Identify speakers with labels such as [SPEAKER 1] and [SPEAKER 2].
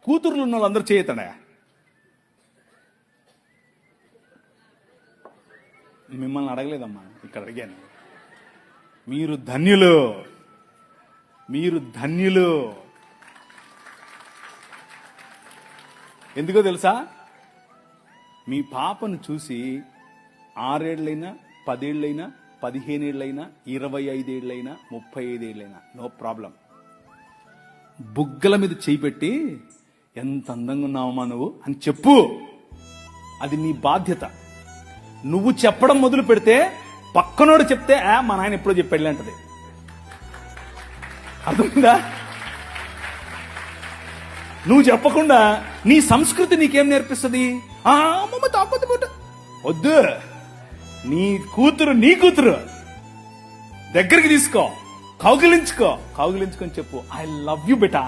[SPEAKER 1] కూతుర్లు ఉన్న వాళ్ళందరూ చేయతడా? మిమ్మల్ని అడగలేదమ్మా, ఇక్కడ అడిగాను. మీరు ధన్యులు, మీరు ధన్యులు. ఎందుకో తెలుసా? మీ పాపను చూసి 6 ఏళ్లైనా 10 ఏళ్లైనా 15 ఏళ్లైనా 25 ఏళ్లైనా 35 ఏళ్లైనా నో ప్రాబ్లం, బుగ్గల మీద చేయి పెట్టి ఎంత అందంగా ఉన్నావమ్మా నువ్వు అని చెప్పు. అది నీ బాధ్యత. నువ్వు చెప్పడం మొదలు పెడితే పక్కనోడు చెప్తే మా నాయన ఎప్పుడో చెప్పాడులే అంటది. అర్థమైందా? నువ్వు చెప్పకుండా నీ సంస్కృతి నీకేం నేర్పిస్తుంది? అమ్మమ్మ తాపొద్దు వద్దు. నీ కూతురు దగ్గరికి తీసుకో, కౌగిలించుకొని చెప్పు, ఐ లవ్ యు బెటా.